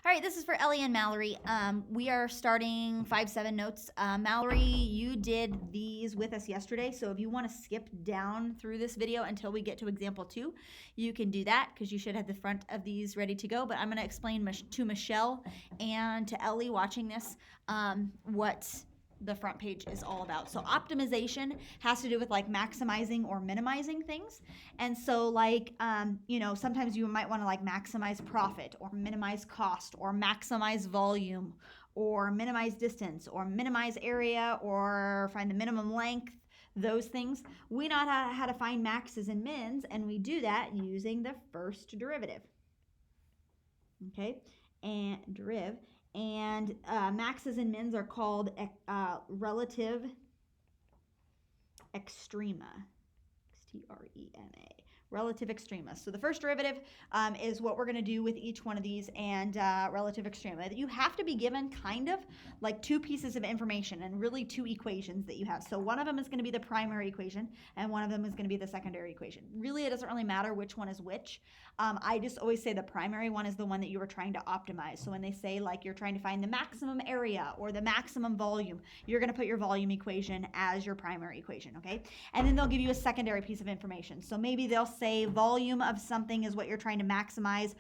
All right, this is for Ellie and Mallory. We are starting 5-7 notes. Mallory, you did these with us yesterday, so if you want to skip down through this video until we get to example 2, you can do that because you should have the front of these ready to go. But I'm going to explain to Michelle and to Ellie watching this what the front page is all about. So optimization has to do with like maximizing or minimizing things. And so like, sometimes you might want to like maximize profit or minimize cost or maximize volume or minimize distance or minimize area or find the minimum length, those things. We know how to find maxes and mins, and we do that using the first derivative. Okay, and derive. And maxes and mins are called relative extrema. Extrema. Relative extrema. So the first derivative is what we're going to do with each one of these, and relative extrema. You have to be given kind of like two pieces of information and really two equations that you have. So one of them is going to be the primary equation and one of them is going to be the secondary equation. Really, it doesn't really matter which one is which. I just always say the primary one is the one that you are trying to optimize. So when they say like you're trying to find the maximum area or the maximum volume, you're going to put your volume equation as your primary equation, okay? And then they'll give you a secondary piece of information. So maybe they'll say volume of something is what you're trying to maximize,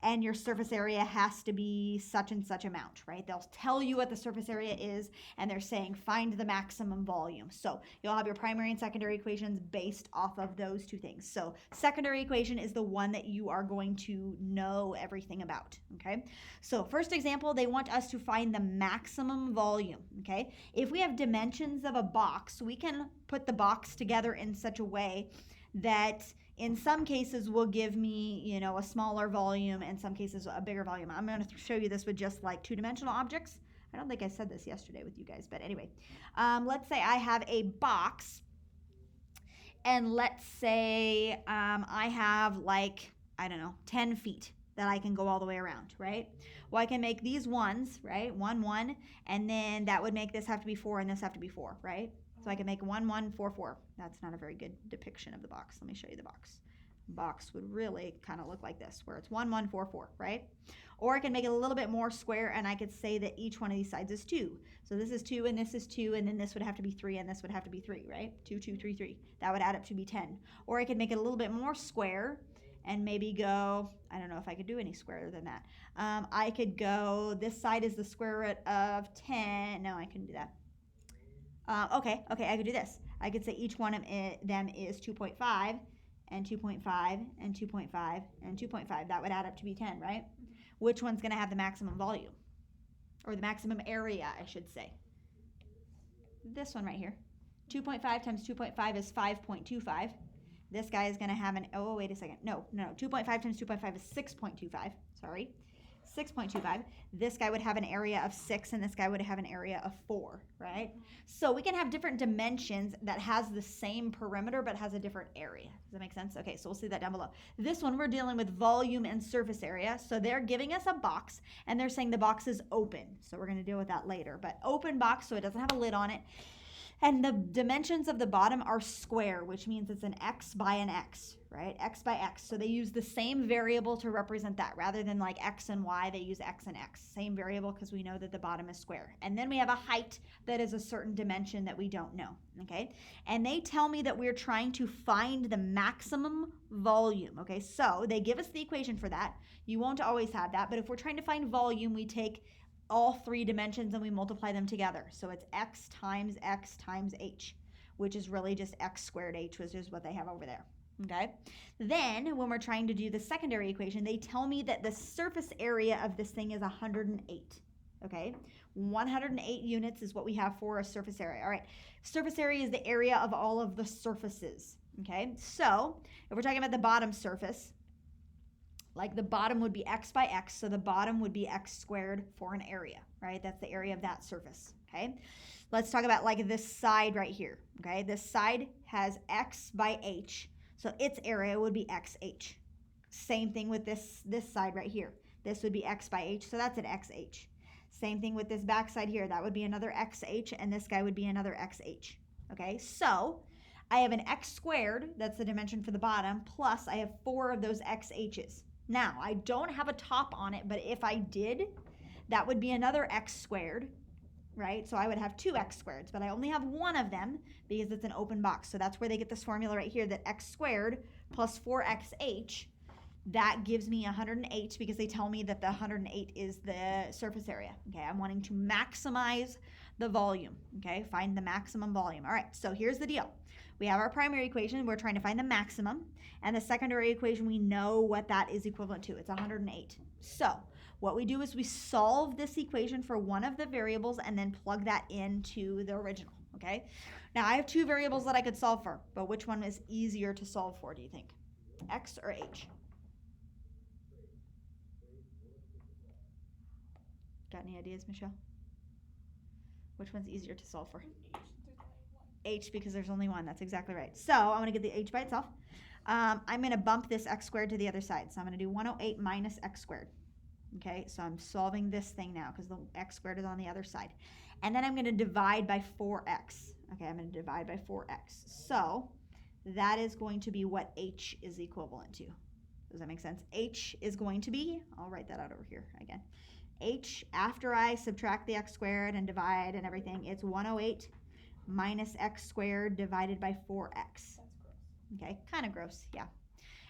and your surface area has to be such and such amount, right? They'll tell you what the surface area is, and they're saying find the maximum volume. So you'll have your primary and secondary equations based off of those two things. So secondary equation is the one that you are going to know everything about, okay? So first example, they want us to find the maximum volume, okay? If we have dimensions of a box, we can put the box together in such a way that in some cases will give me, a smaller volume, in some cases a bigger volume. I'm going to show you this with just like two-dimensional objects. I don't think I said this yesterday with you guys, but anyway, let's say I have a box, and let's say I have like, 10 feet that I can go all the way around, right? Well, I can make these ones, right? 1, 1, and then that would make this have to be 4 and this have to be 4, right? So I can make 1, 1, 4, 4. That's not a very good depiction of the box. Let me show you the box. Box would really kind of look like this, where it's 1, 1, 4, 4, right? Or I can make it a little bit more square, and I could say that each one of these sides is 2. So this is 2, and this is 2, and then this would have to be 3, and this would have to be 3, right? 2, 2, 3, 3. That would add up to be 10. Or I could make it a little bit more square, and maybe go, I don't know if I could do any squarer than that. I could go, this side is the square root of 10. No, I couldn't do that. Okay, I could do this. I could say each one of them is 2.5 and 2.5 and 2.5 and 2.5. That would add up to be 10, right? Which one's going to have the maximum volume? Or the maximum area, I should say. This one right here. 2.5 times 2.5 is 5.25. This guy is going to have oh, wait a second. No. 2.5 times 2.5 is 6.25. Sorry. 6.25. This guy would have an area of 6, and this guy would have an area of 4, right? So we can have different dimensions that has the same perimeter but has a different area. Does that make sense? Okay, so we'll see that down below. This one, we're dealing with volume and surface area. So they're giving us a box, and they're saying the box is open. So we're going to deal with that later. But open box, so it doesn't have a lid on it. And the dimensions of the bottom are square, which means it's an x by an x, right? X by x. So they use the same variable to represent that. Rather than like x and y, they use x and x. Same variable because we know that the bottom is square. And then we have a height that is a certain dimension that we don't know, okay? And they tell me that we're trying to find the maximum volume, okay? So they give us the equation for that. You won't always have that, but if we're trying to find volume, we take all three dimensions and we multiply them together. So it's x times h, which is really just x squared h, which is what they have over there. Okay. Then when we're trying to do the secondary equation, they tell me that the surface area of this thing is 108. Okay. 108 units is what we have for a surface area. All right. Surface area is the area of all of the surfaces. Okay. So if we're talking about the bottom surface, like the bottom would be x by x, so the bottom would be x squared for an area, right? That's the area of that surface, okay? Let's talk about like this side right here, okay? This side has x by h, so its area would be xh. Same thing with this side right here. This would be x by h, so that's an xh. Same thing with this back side here. That would be another xh, and this guy would be another xh, okay? So I have an x squared, that's the dimension for the bottom, plus I have 4 of those xh's. Now, I don't have a top on it, but if I did, that would be another x squared, right? So I would have two x squareds, but I only have one of them because it's an open box. So that's where they get this formula right here, that x squared plus 4xh, that gives me 108 because they tell me that the 108 is the surface area. Okay, I'm wanting to maximize the volume. Okay, find the maximum volume. All right, so here's the deal. We have our primary equation. We're trying to find the maximum. And the secondary equation, we know what that is equivalent to. It's 108. So what we do is we solve this equation for one of the variables and then plug that into the original. Okay, now I have two variables that I could solve for, but which one is easier to solve for, do you think? X or H? Got any ideas, Michelle? Which one's easier to solve for? H, because there's only one. That's exactly right. So I'm going to get the H by itself. I'm going to bump this x squared to the other side. So I'm going to do 108 minus x squared. Okay, so I'm solving this thing now because the x squared is on the other side. And then I'm going to divide by 4x. Okay, I'm going to divide by 4x. So that is going to be what H is equivalent to. Does that make sense? H is going to be, I'll write that out over here again. H, after I subtract the x squared and divide and everything, it's 108 minus x squared divided by 4x. That's gross. Okay, kind of gross, yeah.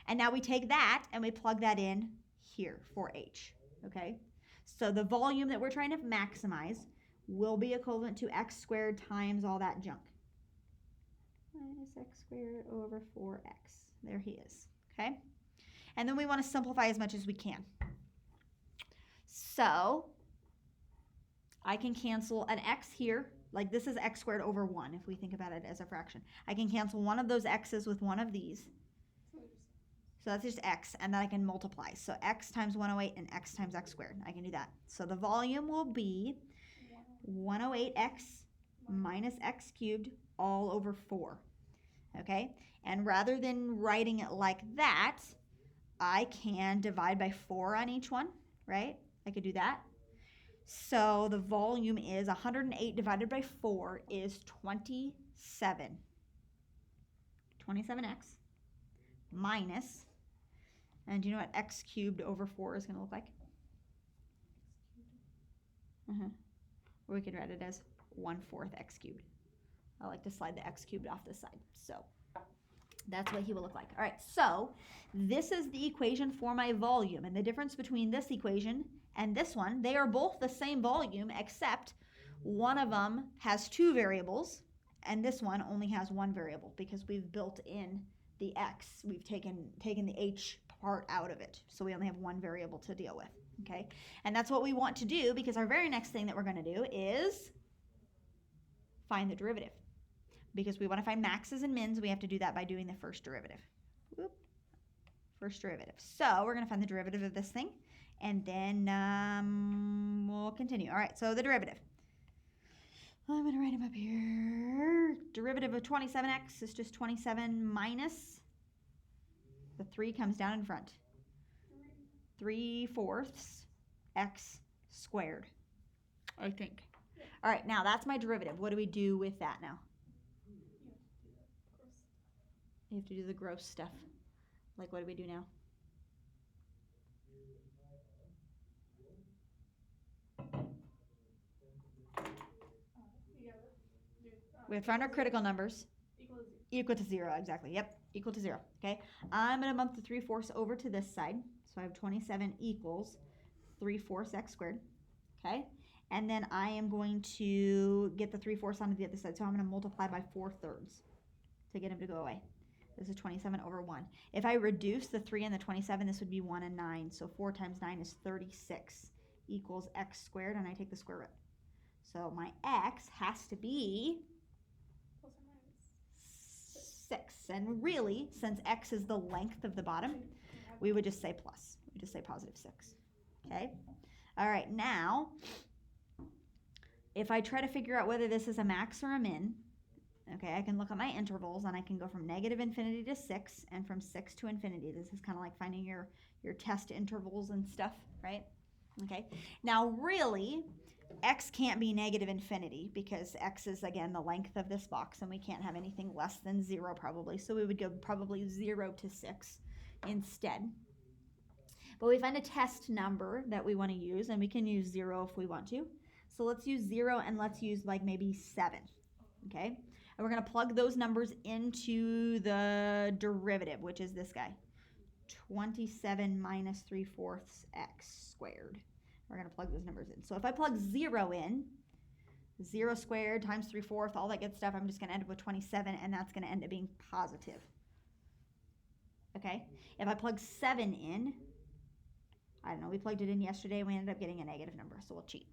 And now we take that and we plug that in here for H, okay? So the volume that we're trying to maximize will be equivalent to x squared times all that junk. Minus x squared over 4x. There he is, okay? And then we want to simplify as much as we can. So I can cancel an x here. Like this is x squared over 1 if we think about it as a fraction. I can cancel one of those x's with one of these. So that's just x, and then I can multiply. So x times 108 and x times x squared. I can do that. So the volume will be 108x minus x cubed all over 4. Okay? And rather than writing it like that, I can divide by 4 on each one, right? I could do that. So the volume is 108 divided by 4 is 27. 27x minus, and do you know what x cubed over 4 is going to look like? Or we could write it as 1/4 x cubed. I like to slide the x cubed off this side. So that's what he will look like. All right, so this is the equation for my volume. And the difference between this equation and this one, they are both the same volume, except one of them has two variables, and this one only has one variable because we've built in the x. We've taken the h part out of it, so we only have one variable to deal with, okay? And that's what we want to do because our very next thing that we're going to do is find the derivative. Because we want to find maxes and mins, we have to do that by doing the first derivative. Whoop. First derivative. So we're going to find the derivative of this thing, and then we'll continue. All right, so the derivative. I'm going to write them up here. Derivative of 27x is just 27 minus, the 3 comes down in front, 3/4 x squared, I think. All right, now that's my derivative. What do we do with that now? You have to do the gross stuff. Like, what do we do now? We have found our critical numbers. Equal to 0, exactly. Yep, equal to 0. Okay, I'm going to bump the 3/4 over to this side. So I have 27 equals 3/4 x squared. Okay, and then I am going to get the 3/4 onto the other side. So I'm going to multiply by 4/3 to get him to go away. This is 27 over 1. If I reduce the 3 and the 27, this would be 1 and 9. So 4 times 9 is 36 equals x squared, and I take the square root. So my x has to be 6. And really, since x is the length of the bottom, we would just say plus. We just say positive 6. Okay? All right, now, if I try to figure out whether this is a max or a min, okay, I can look at my intervals, and I can go from -infinity to 6 and from 6 to infinity. This is kind of like finding your test intervals and stuff, right? Okay. Now, really, x can't be -infinity because x is, again, the length of this box, and we can't have anything less than 0 probably. So we would go probably 0 to 6 instead. But we find a test number that we want to use, and we can use 0 if we want to. So let's use 0 and let's use like maybe 7, okay? And we're going to plug those numbers into the derivative, which is this guy, 27 minus 3/4 x squared. We're going to plug those numbers in. So if I plug 0 in, 0 squared times 3/4, all that good stuff, I'm just going to end up with 27, and that's going to end up being positive. Okay? If I plug 7 in, I don't know, we plugged it in yesterday, we ended up getting a negative number, so we'll cheat.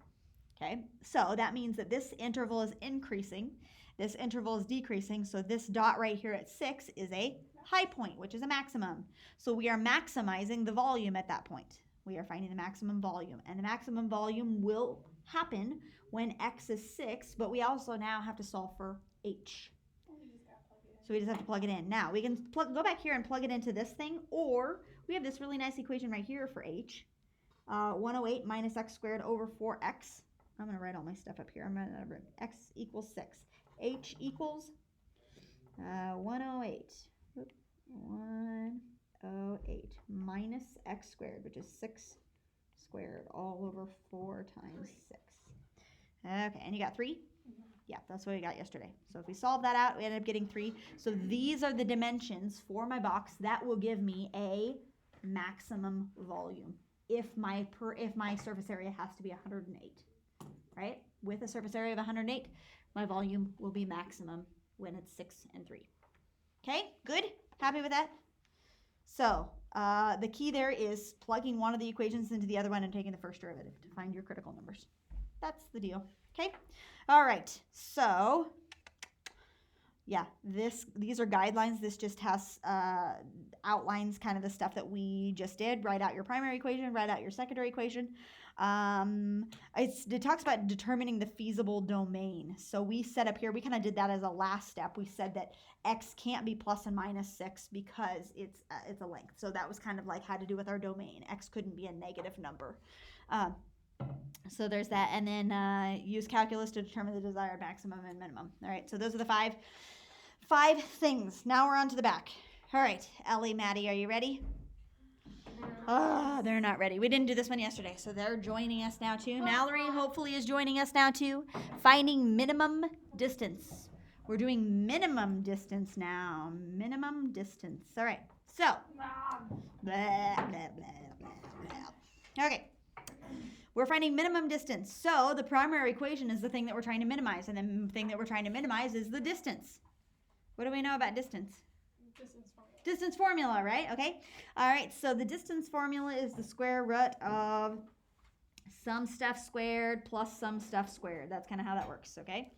Okay? So that means that this interval is increasing, this interval is decreasing, so this dot right here at 6 is a high point, which is a maximum. So we are maximizing the volume at that point. We are finding the maximum volume, and the maximum volume will happen when x is 6, but we also now have to solve for h. So we just have to plug it in. Now, we can go back here and plug it into this thing, or we have this really nice equation right here for h. 108 minus x squared over 4x. I'm going to write all my stuff up here. I'm going to write x equals 6. H equals 108. 108 minus x squared, which is 6 squared all over 4 times 6. Okay, and you got 3? Yeah, that's what we got yesterday. So if we solve that out, we ended up getting 3. So these are the dimensions for my box that will give me a maximum volume if my surface area has to be 108, right? With a surface area of 108, my volume will be maximum when it's 6 and 3. Okay, good? Happy with that? So the key there is plugging one of the equations into the other one and taking the first derivative to find your critical numbers. That's the deal. Okay? All right. So, yeah, these are guidelines. This just has outlines kind of the stuff that we just did. Write out your primary equation, write out your secondary equation. It talks about determining the feasible domain. So we set up here, we kind of did that as a last step. We said that x can't be plus and minus 6 because it's a length. So that was kind of like had to do with our domain. X couldn't be a negative number. So there's that. And then use calculus to determine the desired maximum and minimum. All right, so those are the five things. Now we're on to the back. All right, Ellie, Maddie, are you ready? Oh, they're not ready. We didn't do this one yesterday, so they're joining us now too. Mallory hopefully is joining us now too. Finding minimum distance. We're doing minimum distance now. Minimum distance. All right, so. Blah, blah, blah, blah, blah. Okay. We're finding minimum distance. So the primary equation is the thing that we're trying to minimize, and the thing that we're trying to minimize is the distance. What do we know about distance? Distance formula, right? Okay. All right. So the distance formula is the square root of some stuff squared plus some stuff squared. That's kind of how that works, okay?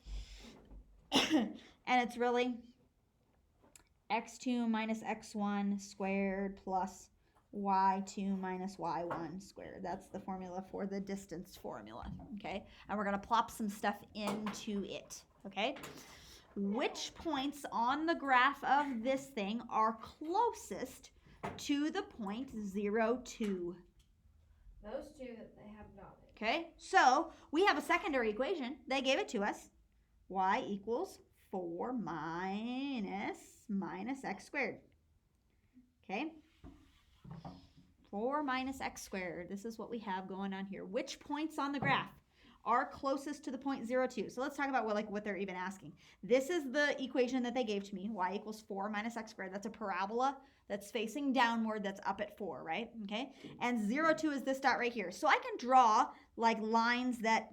And it's really x2 minus x1 squared plus y2 minus y1 squared. That's the formula for the distance formula, okay? And we're going to plop some stuff into it, okay? Which points on the graph of this thing are closest to the point 0, 2? Those two that they have dotted. Okay, so we have a secondary equation. They gave it to us. Y equals 4 minus x squared. Okay, 4 minus x squared. This is what we have going on here. Which points on the graph are closest to the point 0, 2? So let's talk about what they're even asking. This is the equation that they gave to me. Y equals 4 minus x squared. That's a parabola that's facing downward, that's up at 4, right? Okay. And 0, 2 is this dot right here. So I can draw like lines that,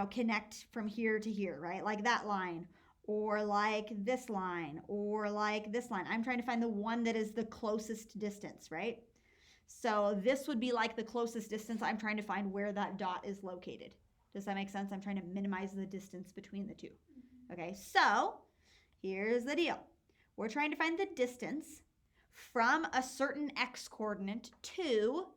connect from here to here, right? Like that line, or like this line, or like this line. I'm trying to find the one that is the closest distance, right? So this would be like the closest distance. I'm trying to find where that dot is located. Does that make sense? I'm trying to minimize the distance between the two. Okay, so here's the deal. We're trying to find the distance from a certain x coordinate to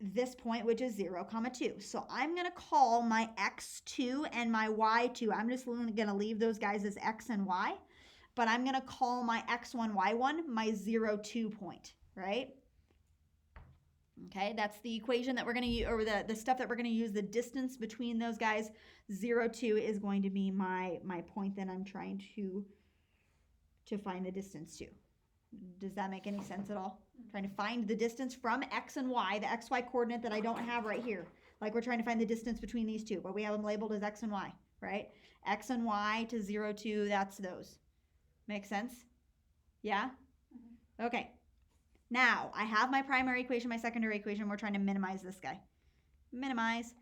this point, which is 0, 2. So I'm going to call my x2 and my y2. I'm just going to leave those guys as x and y, but I'm going to call my x1, y1 my 0, 2 point, right? Okay, that's the equation that we're going to use, or the stuff that we're going to use. The distance between those guys, 0, 2, is going to be my point that I'm trying to find the distance to. Does that make any sense at all? Trying to find the distance from x and y, the xy coordinate that I don't have right here. Like we're trying to find the distance between these two, but we have them labeled as x and y, right? X and y to 0, 2, that's those. Make sense? Yeah? Okay. Now, I have my primary equation, my secondary equation. We're trying to minimize this guy. Minimize.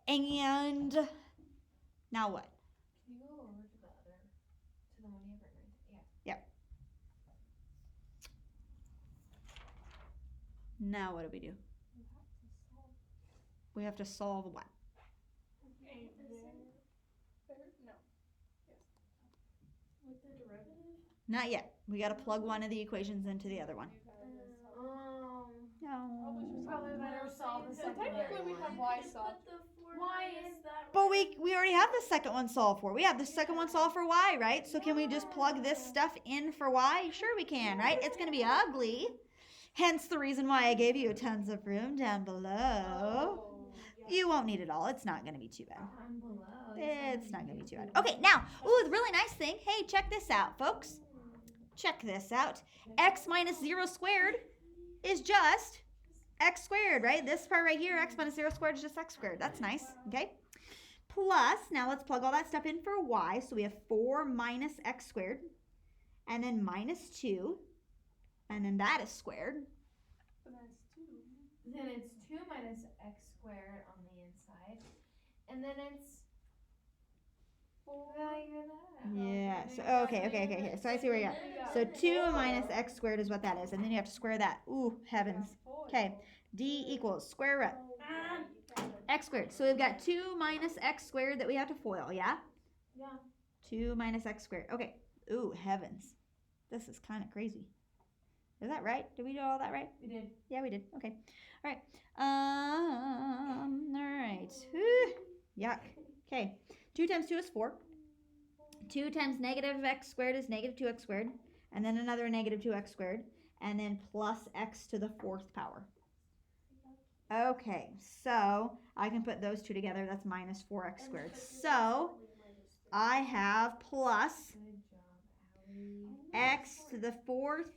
And now what? Can you go over to the other, to the one you have written right there? Yeah. Now what do we do? We have to solve what? No. Yes. With the derivative? Not yet. We got to plug one of the equations into the other one. No. Probably better solve the So secondary technically we one. have y solved. Why is that? But we already have the second one solved for. We have the second one solved for y, right? So can we just plug this stuff in for y? Sure we can, right? It's going to be ugly. Hence the reason why I gave you tons of room down below. You won't need it all. It's not going to be too bad. I'm below. It's not going to be too bad. Okay, now, ooh, the really nice thing. Hey, check this out, folks. Check this out. X minus 0 squared is just x squared, right? This part right here, x minus 0 squared is just x squared. That's nice, okay? Plus, now let's plug all that stuff in for y. So we have 4 minus x squared, and then minus 2, and then that is squared. Then it's 2 minus x squared on the inside. And then it's 4. Yeah, so, okay. Here. So I see where you're at. So 2 minus x squared is what that is, and then you have to square that. Ooh, heavens. Okay, d equals square root x squared. So we've got 2 minus x squared that we have to FOIL, yeah? Yeah. 2 minus x squared. Okay. Ooh, heavens. This is kind of crazy. Is that right? Did we do all that right? We did. Yeah, we did. Okay. All right. All right. Whew. Yuck. Okay. 2 times 2 is 4. 2 times negative x squared is negative 2x squared. And then another negative 2x squared. And then plus x to the 4th power. Okay. So I can put those two together. That's minus 4x squared. So I have plus Good job, Allie. x to the 4th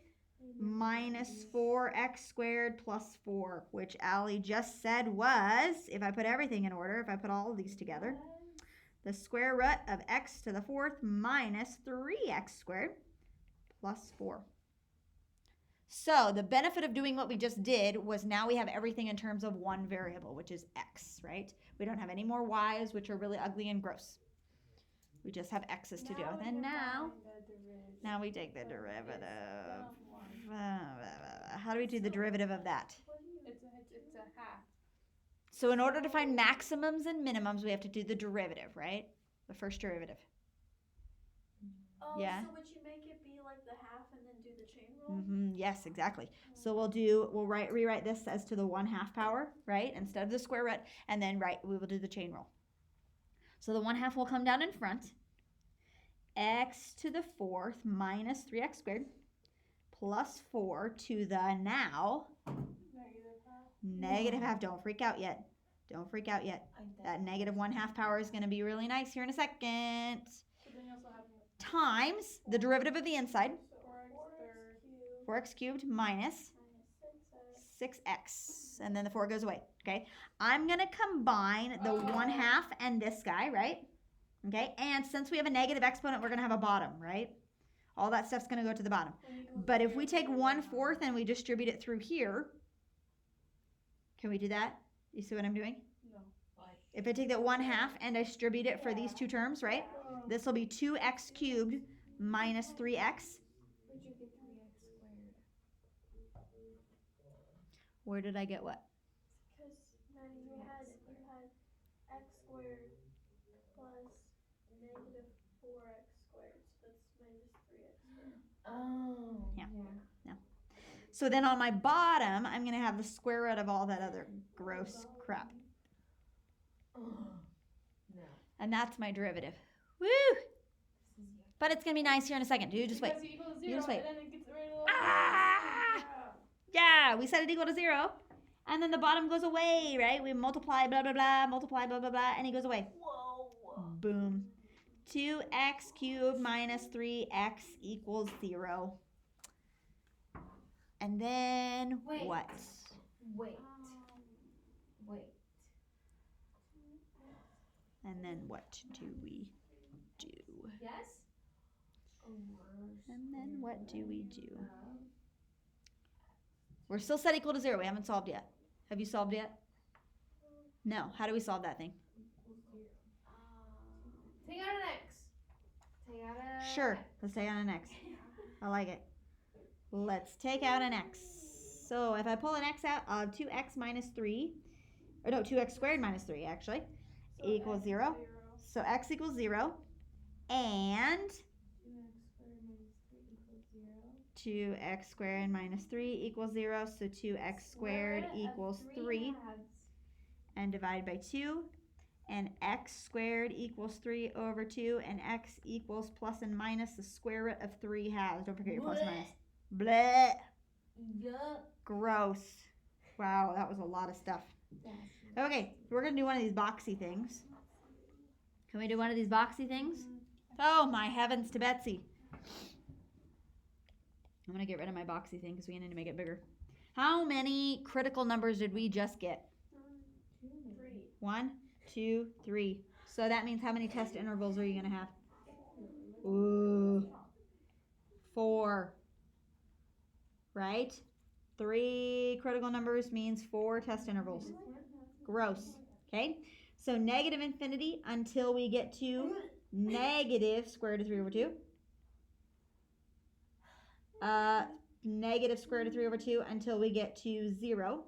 minus 4x squared plus 4, which Allie just said was, if I put everything in order, if I put all of these together, the square root of x to the 4th minus 3x squared plus 4. So the benefit of doing what we just did was now we have everything in terms of one variable, which is x, right? We don't have any more y's, which are really ugly and gross. We just have x's to deal with. And now we take the derivative. How do we do the derivative of that? It's a half. So in order to find maximums and minimums, we have to do the derivative, right? The first derivative. Oh, Yeah. so would you make it be like the half and then do the chain rule? Yes, exactly. So we'll rewrite this as to the 1/2 power, right? Instead of the square root, and then we will do the chain rule. So the 1/2 will come down in front. X to the 4th minus 3x squared plus 4 to the now negative half. Don't freak out yet. Don't freak out yet. That negative 1/2 power is going to be really nice here in a second. So then you also have Times the derivative of the inside, 4x 4x cubed minus 6x. And then the 4 goes away, okay? I'm going to combine the 1/2 and this guy, right? Okay, and since we have a negative exponent, we're going to have a bottom, right? All that stuff's going to go to the bottom. But if we take 1/4 and we distribute it through here, can we do that? You see what I'm doing? No. If I take that 1/2 and I distribute it for these two terms, right? This will be 2x cubed minus 3x. Where'd you get 3x squared? Where did I get what? Because then you had x squared plus negative 4x squared, so that's minus 3x squared. Oh. Yeah. So then on my bottom, I'm going to have the square root of all that other gross crap. Oh. No. And that's my derivative. Woo! This is yuck. But it's going to be nice here in a second. Dude, just wait. Because you equal to You 0, just wait. and then it gets rid of Ah! Yeah, we set it equal to 0. And then the bottom goes away, right? We multiply, blah, blah, blah, multiply, blah, blah, blah, and it goes away. Whoa. Boom. 2x cubed minus 3x equals 0. And then Wait. what? Wait. Um, Wait. And then what do we do? Yes? And then what do we do? Of We're still set equal to 0. We haven't solved yet. Have you solved yet? No. How do we solve that thing? equals 0. Take out an x. Take out a Sure. x. Let's take out an x. I like it. Let's take out an x. So if I pull an x out, 2x minus 3, or no, 2x squared minus 3 actually, so equals X 0. So x equals 0. And 2x squared minus 3 equals 0. 2x squared minus 3 equals 0. So 2x squared Square root of equals 3 3. halves. And divide by 2. And x squared equals 3 over 2. And x equals plus and minus the square root of 3 halves. Don't forget your plus and minus. Bleh. Yup. Gross. Wow, that was a lot of stuff. Okay, we're going to do one of these boxy things. Can we do one of these boxy things? Oh, my heavens to Betsy. I'm going to get rid of my boxy thing because we need to make it bigger. How many critical numbers did we just get? 3. 1, 2, 3. So that means how many test intervals are you going to have? Ooh. 4. Right? 3 critical numbers means 4 test intervals. Gross. Okay? So negative infinity until we get to negative square root of 3 over 2. Negative square root of 3 over 2 until we get to 0.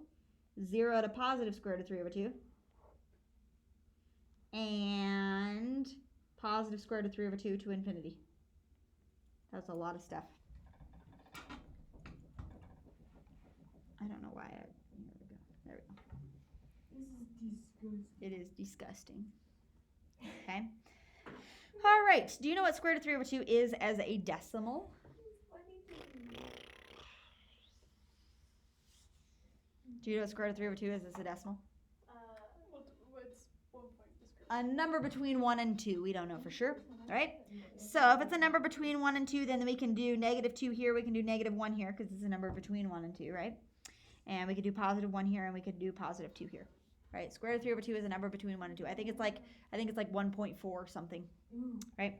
0 to positive square root of 3 over 2. And positive square root of 3 over 2 to infinity. That's a lot of stuff. I don't know why here we go. There we go. This is disgusting. It is disgusting. Okay. All right. Do you know what square root of 3 over 2 is as a decimal? Do you know what square root of 3 over 2 is as a decimal? What's 1 point description? A number between 1 and 2. We don't know for sure. Right? So if it's a number between 1 and 2, then we can do negative 2 here. We can do negative 1 here because it's a number between 1 and 2, right? And we could do positive 1 here, and we could do positive 2 here. Right? Square root of 3 over 2 is a number between 1 and 2. I think it's like 1.4 or something. Right?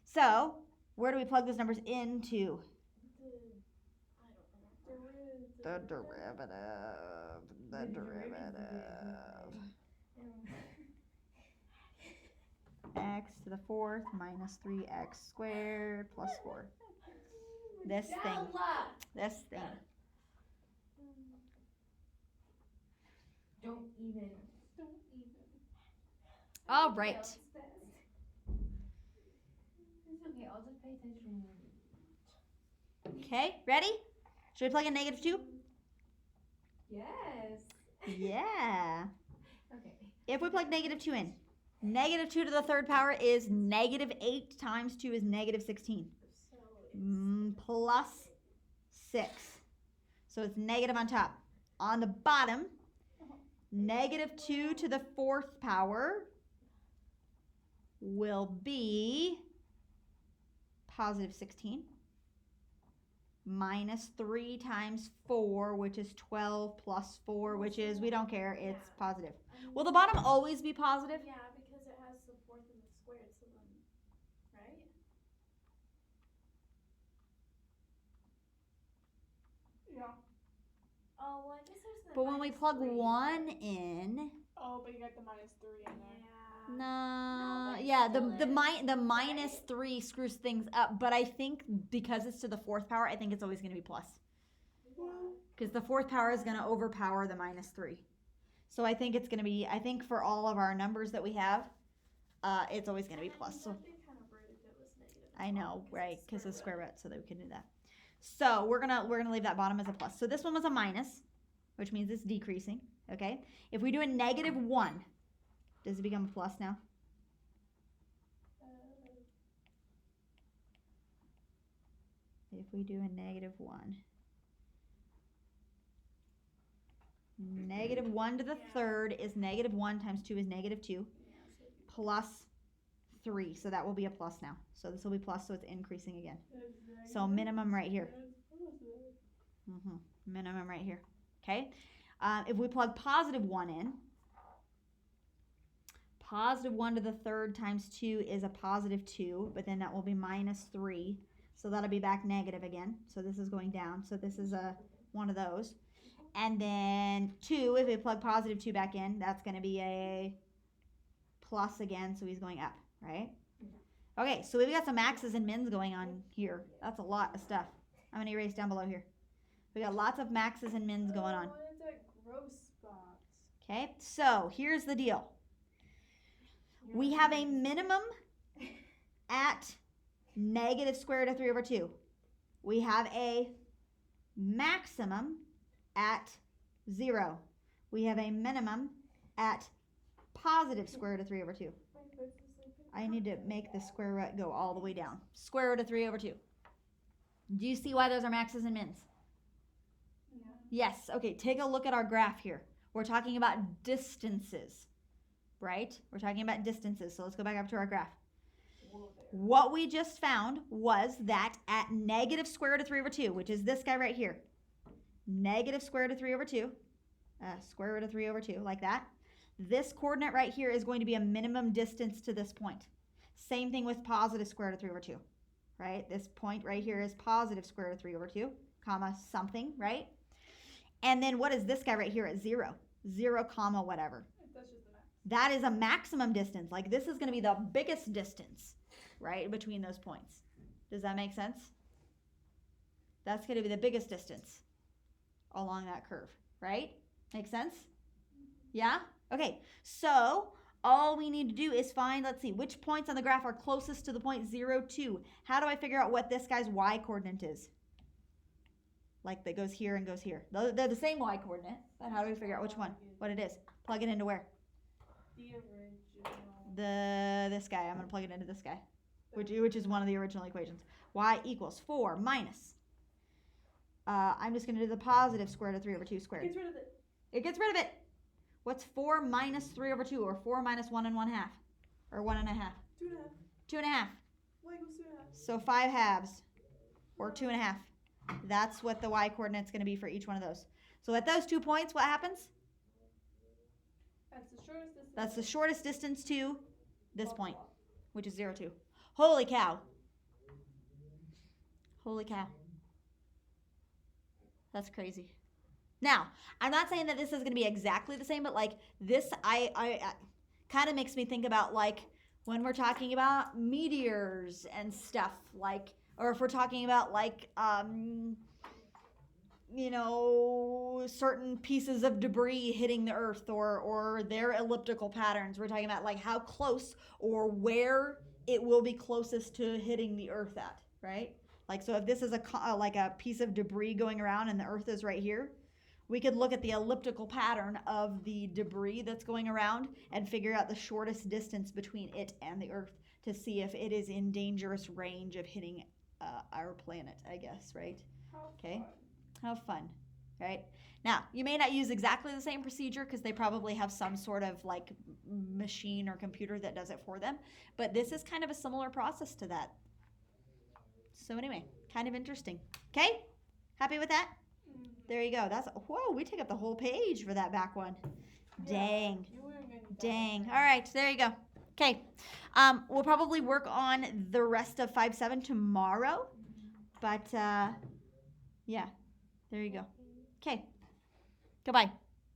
So where do we plug those numbers into? The derivative. The derivative. X to the 4th minus 3x squared plus 4. This thing. This thing. Don't even. All right. It's okay, I'll just pay attention. Okay, ready? Should we plug in negative 2? Yes. Yeah. Okay. If we plug negative 2 in, negative 2 to the 3rd power is negative 8 times 2 is negative 16. Plus 6. So it's negative on top. On the bottom, negative 2 to the 4th power will be positive 16. Minus 3 times 4, which is 12, plus 4, which is, we don't care, it's positive. Will the bottom always be positive? Yeah, because it has the 4th and the squared, so then, right? Yeah. Oh, well, I guess there's the But when we minus plug 3. 1 in, Oh, but you got the -3 in there. Yeah. no, but yeah, still the is, minus right? 3 screws things up, but I think because it's to the 4th power, I think it's always going to be plus. Because the 4th power is going to overpower the minus 3. So I think it's going to be, I think for all of our numbers that we have, it's always going to be plus. So That'd be kind of rude if it was negative. I know, right? Because of square root, so that we can do that. So we're gonna leave that bottom as a plus. So this one was a minus, which means it's decreasing. Okay. If we do a negative 1, does it become a plus now? If we do a negative 1. Negative 1 to the 3rd is negative 1 times 2 is negative 2. Plus 3. So that will be a plus now. So this will be plus, so it's increasing again. So minimum right here. minimum right here. Okay. If we plug positive 1 in, positive 1 to the third times 2 is a positive 2, but then that will be minus 3. So that'll be back negative again. So this is going down. So this is one of those. And then 2, if we plug positive 2 back in, that's going to be a plus again. So he's going up, right? Okay, so we've got some maxes and mins going on here. That's a lot of stuff. I'm going to erase down below here. We got lots of maxes and mins going on. Oh, it's at gross spots. Okay, so here's the deal. We have a minimum at negative square root of 3 over 2. We have a maximum at 0. We have a minimum at positive square root of 3 over 2. I need to make the square root go all the way down. Square root of 3 over 2. Do you see why those are maxes and mins? Yeah. Yes. Okay, take a look at our graph here. We're talking about distances, right? We're talking about distances. So let's go back up to our graph. What we just found was that at negative square root of 3 over 2, which is this guy right here, negative square root of 3 over 2, square root of 3 over 2, like that. This coordinate right here is going to be a minimum distance to this point. Same thing with positive square root of 3 over 2, right? This point right here is positive square root of 3 over 2, comma something, right? And then what is this guy right here at 0? 0, comma whatever. That's just the max. That is a maximum distance. Like this is going to be the biggest distance, right, between those points. Does that make sense? That's going to be the biggest distance along that curve, right? Make sense? Yeah? Okay, so all we need to do is find, let's see, which points on the graph are closest to the point 0, 2. How do I figure out what this guy's y coordinate is? Like that goes here and goes here. They're the same y coordinate, but how do we figure out which one? What it is? Plug it into where? The original. This guy. I'm going to plug it into this guy, which is one of the original equations. Y equals 4 minus. I'm just going to do the positive square root of 3 over 2 squared. Gets rid of it. It gets rid of it. What's 4 minus 3 over 2, or 4 minus 1 and 1/2? Or 1 1/2? 2.5. 2.5. Y equals 2.5. So 5 halves, or 2.5. That's what the y coordinate's going to be for each one of those. So at those 2 points, what happens? That's the shortest distance. That's the shortest distance to this point, which is 0, 2. Holy cow. Holy cow. That's crazy. Now, I'm not saying that this is going to be exactly the same, but like this, I kind of makes me think about like when we're talking about meteors and stuff, like, or if we're talking about like, you know, certain pieces of debris hitting the earth or their elliptical patterns. We're talking about like how close or where it will be closest to hitting the earth at, right? Like, so if this is like a piece of debris going around and the earth is right here, we could look at the elliptical pattern of the debris that's going around and figure out the shortest distance between it and the earth to see if it is in dangerous range of hitting our planet, I guess, right? Okay. How fun, right? Now, you may not use exactly the same procedure because they probably have some sort of like machine or computer that does it for them, but this is kind of a similar process to that. So anyway, kind of interesting. Okay? Happy with that? There you go. That's, whoa, we take up the whole page for that back one. Dang. Dang. All right, there you go. Okay. We'll probably work on the rest of 5-7 tomorrow, but yeah, there you go. Okay. Goodbye.